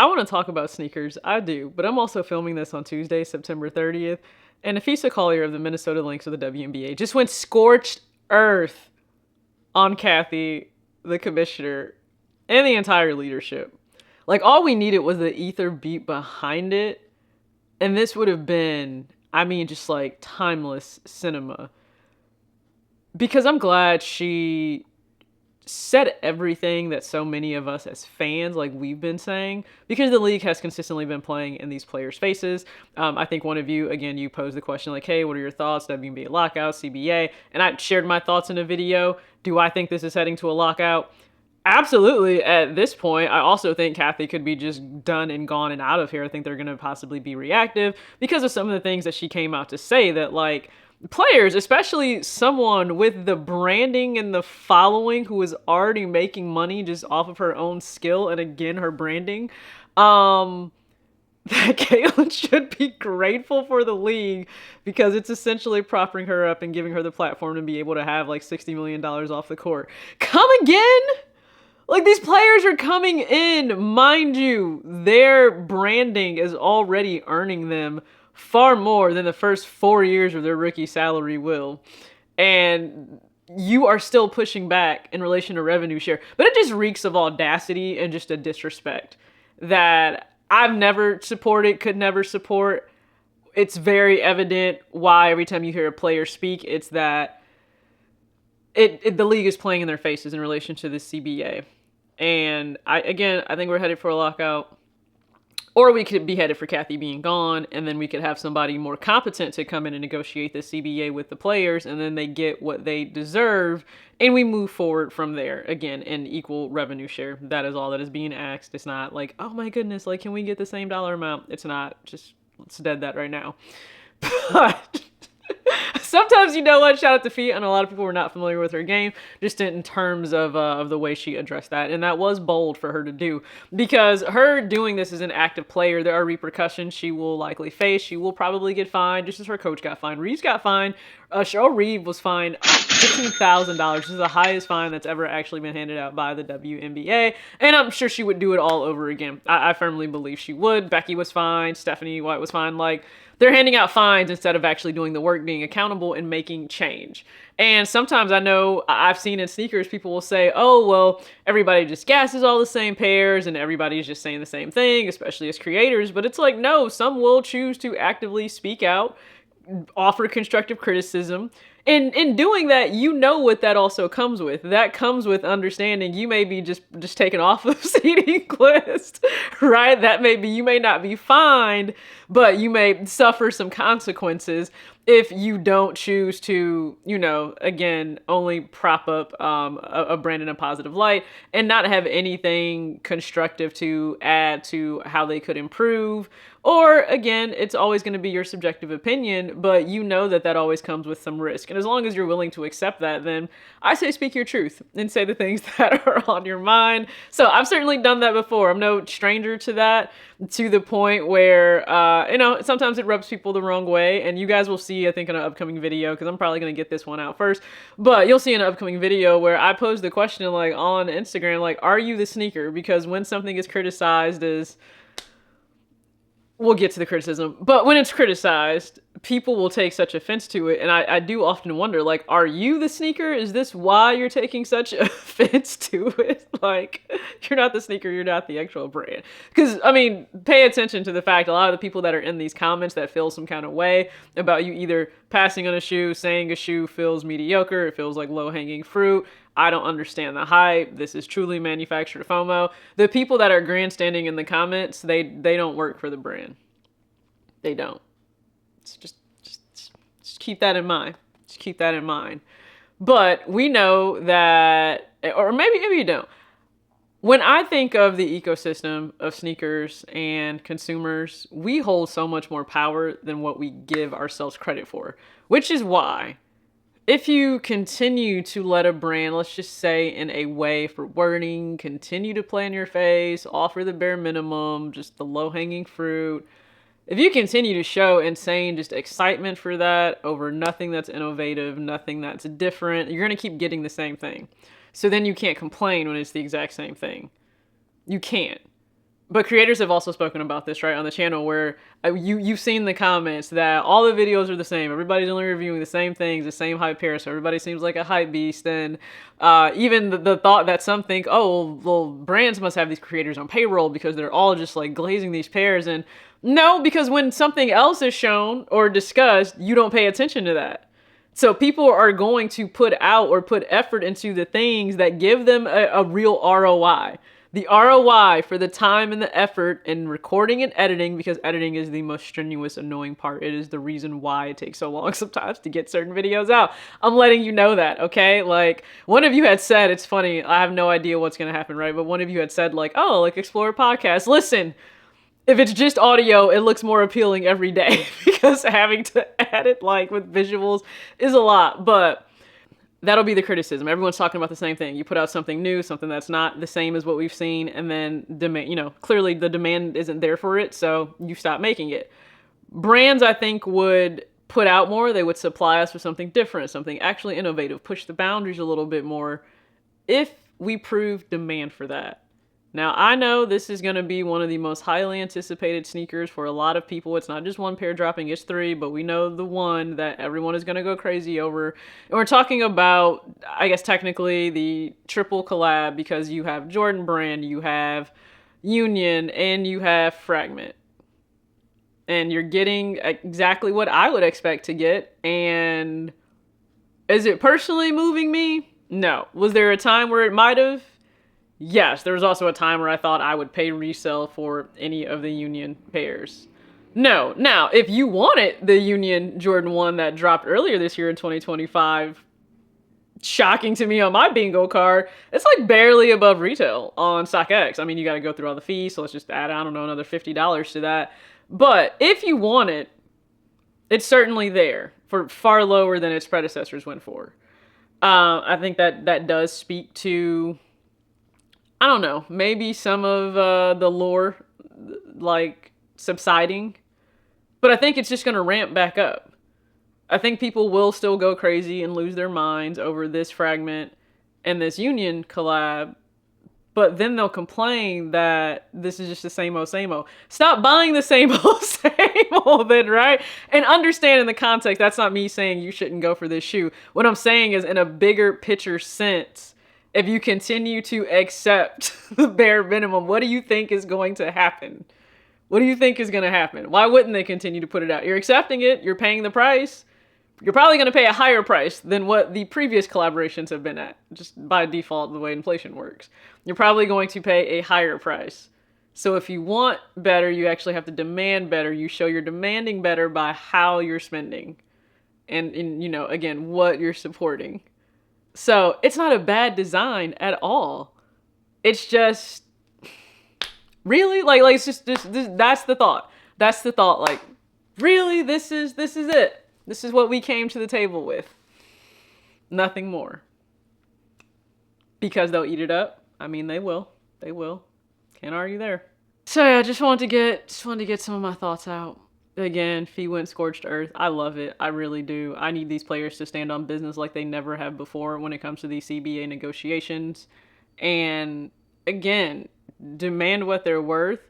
I want to talk about sneakers. I do, but I'm also filming this on Tuesday, September 30th. And Napheesa Collier of the Minnesota Lynx of the WNBA just went scorched earth on Cathy, the commissioner, and the entire leadership. Like, all we needed was the ether beat behind it. And this would have been, I mean, just like timeless cinema. Because I'm glad she said everything that so many of us as fans, like we've been saying, because the league has consistently been playing in these players' faces. I think one of you, again, you posed the question like, hey, what are your thoughts? WNBA lockout, CBA. And I shared my thoughts in a video. Do I think this is heading to a lockout? Absolutely. At this point, I also think Cathy could be just done and gone and out of here. I think they're going to possibly be reactive because of some of the things that she came out to say that, like, players, especially someone with the branding and the following who is already making money just off of her own skill and again her branding, that Caitlyn should be grateful for the league because it's essentially propping her up and giving her the platform to be able to have like $60 million off the court. Come again? Like, these players are coming in, mind you, their branding is already earning them far more than the first 4 years of their rookie salary will. And you are still pushing back in relation to revenue share. But it just reeks of audacity and just a disrespect that I've never supported, could never support. It's very evident why every time you hear a player speak, it's that the league is playing in their faces in relation to the CBA. And I think we're headed for a lockout. Or we could be headed for Cathy being gone, and then we could have somebody more competent to come in and negotiate the CBA with the players, and then they get what they deserve, and we move forward from there, again, in equal revenue share. That is all that is being asked. It's not like, oh my goodness, like, can we get the same dollar amount? It's not. Just, let's dead that right now. But sometimes, you know what? Shout out to Phee. And a lot of people were not familiar with her game, just in terms of the way she addressed that. And that was bold for her to do, because her doing this as an active player, there are repercussions she will likely face. She will probably get fined, just as her coach got fined. Reeves got fined. Cheryl Reeve was fined $15,000. This is the highest fine that's ever actually been handed out by the WNBA. And I'm sure she would do it all over again. I firmly believe she would. Becky was fined. Stephanie White was fined. Like, they're handing out fines instead of actually doing the work, being accountable and making change. And sometimes I know I've seen in sneakers, people will say, oh, well, everybody just gasses all the same pairs and everybody's just saying the same thing, especially as creators. But it's like, no, some will choose to actively speak out, offer constructive criticism. And in doing that, you know what that also comes with. That comes with understanding you may be just taken off of seating list, right? That may be, you may not be fined, but you may suffer some consequences if you don't choose to, you know, again, only prop up a brand in a positive light and not have anything constructive to add to how they could improve. Or again, it's always going to be your subjective opinion, but you know that that always comes with some risk. And as long as you're willing to accept that, then I say speak your truth and say the things that are on your mind. So I've certainly done that before. I'm no stranger to that, to the point where, you know, sometimes it rubs people the wrong way. And you guys will see, I think, in an upcoming video, because I'm probably going to get this one out first, but you'll see in an upcoming video where I posed the question, like, on Instagram, like, are you the sneaker? Because when something is criticized as, we'll get to the criticism, but when it's criticized, people will take such offense to it. And I do often wonder, like, are you the sneaker? Is this why you're taking such offense to it? Like, you're not the sneaker, you're not the actual brand. Because, I mean, pay attention to the fact a lot of the people that are in these comments that feel some kind of way about you either passing on a shoe, saying a shoe feels mediocre, it feels like low-hanging fruit, I don't understand the hype, this is truly manufactured FOMO. The people that are grandstanding in the comments, they don't work for the brand. They don't. It's just keep that in mind. Just keep that in mind. But we know that, or maybe you don't. When I think of the ecosystem of sneakers and consumers, we hold so much more power than what we give ourselves credit for, which is why if you continue to let a brand, let's just say in a way for wording, continue to play in your face, offer the bare minimum, just the low-hanging fruit, if you continue to show insane just excitement for that over nothing that's innovative, nothing that's different, you're going to keep getting the same thing. So then you can't complain when it's the exact same thing. You can't. But creators have also spoken about this, right, on the channel, where you've seen the comments that all the videos are the same. Everybody's only reviewing the same things, the same hype pair, so everybody seems like a hype beast. And even the thought that some think, oh, well, brands must have these creators on payroll because they're all just like glazing these pairs. And no, because when something else is shown or discussed, you don't pay attention to that. So people are going to put out or put effort into the things that give them a real ROI. The ROI for the time and the effort in recording and editing, because editing is the most strenuous, annoying part. It is the reason why it takes so long sometimes to get certain videos out. I'm letting you know that, okay? Like, one of you had said, it's funny, I have no idea what's going to happen, right? But one of you had said, like, oh, like, explore a podcast. Listen, if it's just audio, it looks more appealing every day because having to edit, like, with visuals is a lot. But that'll be the criticism. Everyone's talking about the same thing. You put out something new, something that's not the same as what we've seen, and then demand, clearly the demand isn't there for it, so you stop making it. Brands, I think, would put out more. They would supply us with something different, something actually innovative, push the boundaries a little bit more if we prove demand for that. Now, I know this is going to be one of the most highly anticipated sneakers for a lot of people. It's not just one pair dropping, it's 3, but we know the one that everyone is going to go crazy over. And we're talking about, I guess, technically the triple collab, because you have Jordan Brand, you have Union, and you have Fragment. And you're getting exactly what I would expect to get. And is it personally moving me? No. Was there a time where it might have? Yes, there was also a time where I thought I would pay resale for any of the Union pairs. No. Now, if you wanted the Union Jordan 1 that dropped earlier this year in 2025, shocking to me on my bingo card, it's like barely above retail on StockX. I mean, you got to go through all the fees, so let's just add, I don't know, another $50 to that. But if you want it, it's certainly there for far lower than its predecessors went for. I think that does speak to, I don't know, maybe some of the lore, like, subsiding. But I think it's just going to ramp back up. I think people will still go crazy and lose their minds over this Fragment and this Union collab. But then they'll complain that this is just the same old, same old. Stop buying the same old, same old then, right? And understand in the context, that's not me saying you shouldn't go for this shoe. What I'm saying is, in a bigger picture sense, if you continue to accept the bare minimum, what do you think is going to happen? What do you think is going to happen? Why wouldn't they continue to put it out? You're accepting it. You're paying the price. You're probably going to pay a higher price than what the previous collaborations have been at, just by default, the way inflation works. You're probably going to pay a higher price. So if you want better, you actually have to demand better. You show you're demanding better by how you're spending and again, what you're supporting. So it's not a bad design at all. It's just, really? Like it's just that's the thought. That's the thought. Like, really? This is it. This is what we came to the table with. Nothing more. Because they'll eat it up. I mean, they will. They will. Can't argue there. So yeah, just wanted to get some of my thoughts out. Again, Phee went scorched earth. I love it. I really do. I need these players to stand on business like they never have before when it comes to these CBA negotiations. And again, demand what they're worth.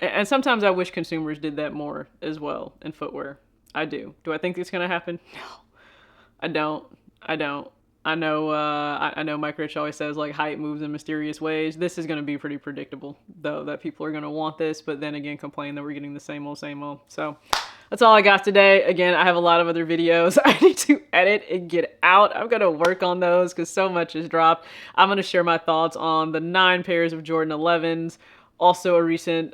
And sometimes I wish consumers did that more as well in footwear. I do. Do I think it's going to happen? No, I don't. I know Mike Rich always says, like, hype moves in mysterious ways. This is going to be pretty predictable, though, that people are going to want this, but then again complain that we're getting the same old, same old. So that's all I got today. Again, I have a lot of other videos I need to edit and get out. I'm going to work on those because so much has dropped. I'm going to share my thoughts on the 9 pairs of Jordan 11s. Also a recent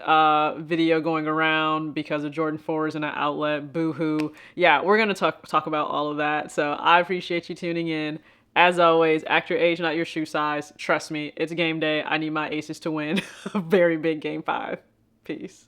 video going around because of Jordan 4s in an outlet. Boo-hoo. Yeah, we're going to talk about all of that. So I appreciate you tuning in. As always, act your age, not your shoe size. Trust me, it's game day. I need my aces to win a very big game 5. Peace.